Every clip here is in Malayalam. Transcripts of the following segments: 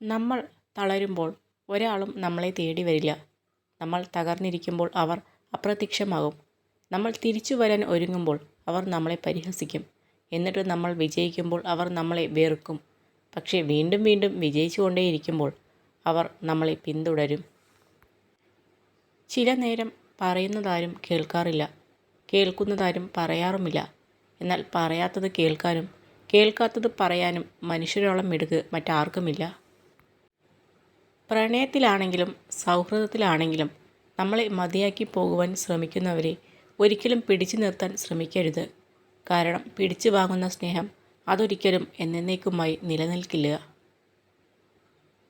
നമ്മൾ തളരുമ്പോൾ ഒരാളും നമ്മളെ തേടി വരില്ല. നമ്മൾ തകർന്നിരിക്കുമ്പോൾ അവർ അപ്രത്യക്ഷമാകും. നമ്മൾ തിരിച്ചു വരാൻ ഒരുങ്ങുമ്പോൾ അവർ നമ്മളെ പരിഹസിക്കും. എന്നിട്ട് നമ്മൾ വിജയിക്കുമ്പോൾ അവർ നമ്മളെ വെറുക്കും. പക്ഷേ വീണ്ടും വീണ്ടും വിജയിച്ചുകൊണ്ടേയിരിക്കുമ്പോൾ അവർ നമ്മളെ പിന്തുടരും. ചില നേരം പറയുന്നതാരും കേൾക്കാറില്ല, കേൾക്കുന്നതാരും പറയാറുമില്ല. എന്നാൽ പറയാത്തത് കേൾക്കാനും കേൾക്കാത്തത് പറയാനും മനുഷ്യരോളം മിടുക്ക് മറ്റാർക്കുമില്ല. പ്രണയത്തിലാണെങ്കിലും സൗഹൃദത്തിലാണെങ്കിലും നമ്മളെ മതിയാക്കി പോകുവാൻ ശ്രമിക്കുന്നവരെ ഒരിക്കലും പിടിച്ചു നിർത്താൻ ശ്രമിക്കരുത്. കാരണം പിടിച്ചു വാങ്ങുന്ന സ്നേഹം അതൊരിക്കലും എന്നേക്കുമായി നിലനിൽക്കില്ല.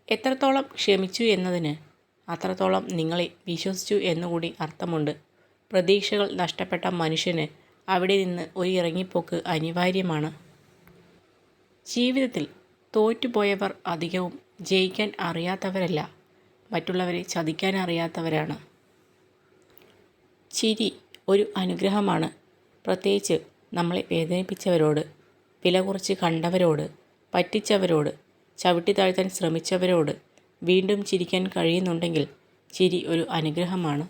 എത്രത്തോളം ക്ഷമിച്ചു എന്നതിന് അത്രത്തോളം നിങ്ങളെ വിശ്വസിച്ചു എന്നുകൂടി അർത്ഥമുണ്ട്. പ്രതീക്ഷകൾ നഷ്ടപ്പെട്ട മനുഷ്യന് അവിടെ നിന്ന് ഒരു ഇറങ്ങിപ്പോക്ക് അനിവാര്യമാണ്. ജീവിതത്തിൽ തോറ്റുപോയവർ അധികവും ജയിക്കാൻ അറിയാത്തവരല്ല, മറ്റുള്ളവരെ ചതിക്കാൻ അറിയാത്തവരാണ്. ചിരി ഒരു അനുഗ്രഹമാണ്. പ്രത്യേകിച്ച് നമ്മളെ വേദനിപ്പിച്ചവരോട്, വില കുറച്ച് കണ്ടവരോട്, പറ്റിച്ചവരോട്, ചവിട്ടി താഴ്ത്താൻ ശ്രമിച്ചവരോട് വീണ്ടും ചിരിക്കാൻ കഴിയുന്നുണ്ടെങ്കിൽ ചിരി ഒരു അനുഗ്രഹമാണ്.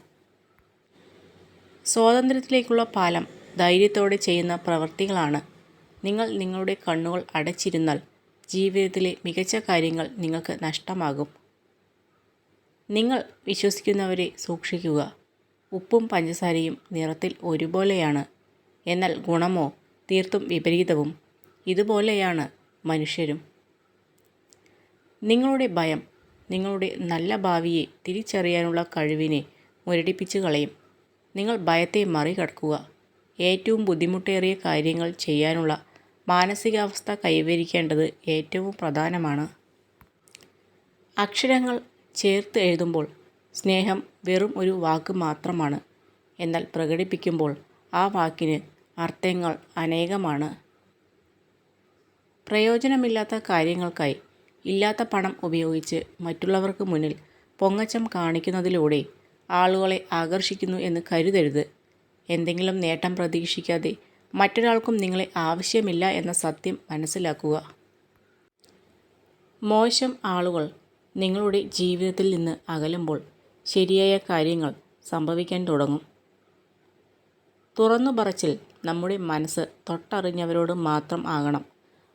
സ്വാതന്ത്ര്യത്തിലേക്കുള്ള പാലം ധൈര്യത്തോടെ ചെയ്യുന്ന പ്രവൃത്തികളാണ്. നിങ്ങൾ നിങ്ങളുടെ കണ്ണുകൾ അടച്ചിരുന്നാൽ ജീവിതത്തിലെ മികച്ച കാര്യങ്ങൾ നിങ്ങൾക്ക് നഷ്ടമാകും. നിങ്ങൾ വിശ്വസിക്കുന്നവരെ സൂക്ഷിക്കുക. ഉപ്പും പഞ്ചസാരയും നിറത്തിൽ ഒരുപോലെയാണ്, എന്നാൽ ഗുണമോ തീർത്തും വിപരീതവും. ഇതുപോലെയാണ് മനുഷ്യരും. നിങ്ങളുടെ ഭയം നിങ്ങളുടെ നല്ല ഭാവിയെ തിരിച്ചറിയാനുള്ള കഴിവിനെ മുരടിപ്പിച്ചു കളയും. നിങ്ങൾ ഭയത്തെ മറികടക്കുക. ഏറ്റവും ബുദ്ധിമുട്ടേറിയ കാര്യങ്ങൾ ചെയ്യാനുള്ള മാനസികാവസ്ഥ കൈവരിക്കേണ്ടത് ഏറ്റവും പ്രധാനമാണ്. അക്ഷരങ്ങൾ ചേർത്ത് എഴുതുമ്പോൾ സ്നേഹം വെറും ഒരു വാക്ക് മാത്രമാണ്. എന്നാൽ പ്രകടിപ്പിക്കുമ്പോൾ ആ വാക്കിന് അർത്ഥങ്ങൾ അനേകമാണ്. പ്രയോജനമില്ലാത്ത കാര്യങ്ങൾക്കായി ഇല്ലാത്ത പണം ഉപയോഗിച്ച് മറ്റുള്ളവർക്ക് മുന്നിൽ പൊങ്ങച്ചം കാണിക്കുന്നതിലൂടെ ആളുകളെ ആകർഷിക്കുന്നു എന്ന് കരുതരുത്. എന്തെങ്കിലും നേട്ടം പ്രതീക്ഷിക്കാതെ മറ്റൊരാൾക്കും നിങ്ങളെ ആവശ്യമില്ല എന്ന സത്യം മനസ്സിലാക്കുക. മോശം ആളുകൾ നിങ്ങളുടെ ജീവിതത്തിൽ നിന്ന് അകലുമ്പോൾ ശരിയായ കാര്യങ്ങൾ സംഭവിക്കാൻ തുടങ്ങും. തുറന്നു പറച്ചിൽ നമ്മുടെ മനസ്സ് തൊട്ടറിഞ്ഞവരോട് മാത്രം ആകണം.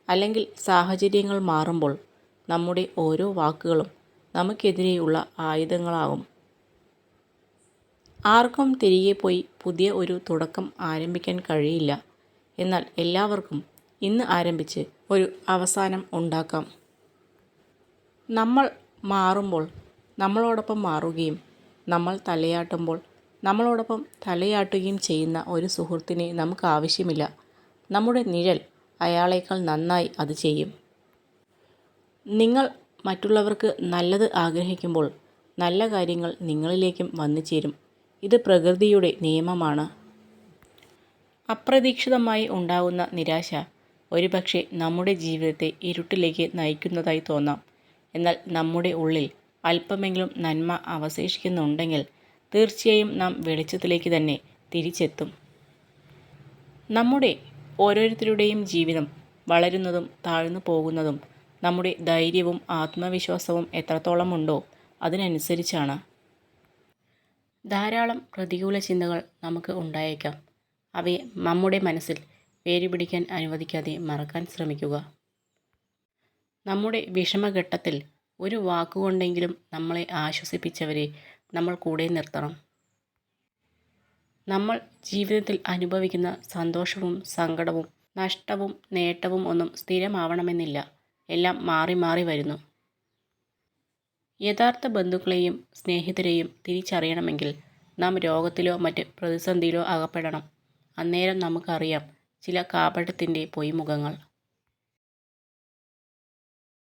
അല്ലെങ്കിൽ സാഹചര്യങ്ങൾ മാറുമ്പോൾ നമ്മുടെ ഓരോ വാക്കുകളും നമുക്കെതിരെയുള്ള ആയുധങ്ങളാകും. ആർക്കും തിരികെ പോയി പുതിയ ഒരു തുടക്കം ആരംഭിക്കാൻ കഴിയില്ല. എന്നാൽ എല്ലാവർക്കും ഇന്ന് ആരംഭിച്ച് ഒരു അവസാനം ഉണ്ടാക്കാം. നമ്മൾ മാറുമ്പോൾ നമ്മളോടൊപ്പം മാറുകയും നമ്മൾ തലയാട്ടുമ്പോൾ നമ്മളോടൊപ്പം തലയാട്ടുകയും ചെയ്യുന്ന ഒരു സുഹൃത്തിനെ നമുക്ക് ആവശ്യമില്ല. നമ്മുടെ നിഴൽ അയാളേക്കാൾ നന്നായി അത് ചെയ്യും. നിങ്ങൾ മറ്റുള്ളവർക്ക് നല്ലത് ആഗ്രഹിക്കുമ്പോൾ നല്ല കാര്യങ്ങൾ നിങ്ങളിലേക്കും വന്നു ചേരും. ഇത് പ്രകൃതിയുടെ നിയമമാണ്. അപ്രതീക്ഷിതമായി ഉണ്ടാകുന്ന നിരാശ ഒരുപക്ഷെ നമ്മുടെ ജീവിതത്തെ ഇരുട്ടിലേക്ക് നയിക്കുന്നതായി തോന്നാം. എന്നാൽ നമ്മുടെ ഉള്ളിൽ അല്പമെങ്കിലും നന്മ അവശേഷിക്കുന്നുണ്ടെങ്കിൽ തീർച്ചയായും നാം വെളിച്ചത്തിലേക്ക് തന്നെ തിരിച്ചെത്തും. നമ്മുടെ ഓരോരുത്തരുടെയും ജീവിതം വളരുന്നതും താഴ്ന്നു പോകുന്നതും നമ്മുടെ ധൈര്യവും ആത്മവിശ്വാസവും എത്രത്തോളമുണ്ടോ അതിനനുസരിച്ചാണ്. ധാരാളം പ്രതികൂല ചിന്തകൾ നമുക്ക് ഉണ്ടായേക്കാം. അവയെ നമ്മുടെ മനസ്സിൽ വേരുപിടിക്കാൻ അനുവദിക്കാതെ മറക്കാൻ ശ്രമിക്കുക. നമ്മുടെ വിഷമഘട്ടത്തിൽ ഒരു വാക്കുകൊണ്ടെങ്കിലും നമ്മളെ ആശ്വസിപ്പിച്ചവരെ നമ്മൾ കൂടെ നിർത്തണം. നമ്മൾ ജീവിതത്തിൽ അനുഭവിക്കുന്ന സന്തോഷവും സങ്കടവും നഷ്ടവും നേട്ടവും ഒന്നും സ്ഥിരമാവണമെന്നില്ല. എല്ലാം മാറി മാറി വരുന്നു. യഥാർത്ഥ ബന്ധുക്കളെയും സ്നേഹിതരെയും തിരിച്ചറിയണമെങ്കിൽ നാം രോഗത്തിലോ മറ്റ് പ്രതിസന്ധിയിലോ അകപ്പെടണം. അന്നേരം നമുക്കറിയാം ചില കാപട്യത്തിൻ്റെ പൊയ്മുഖങ്ങൾ.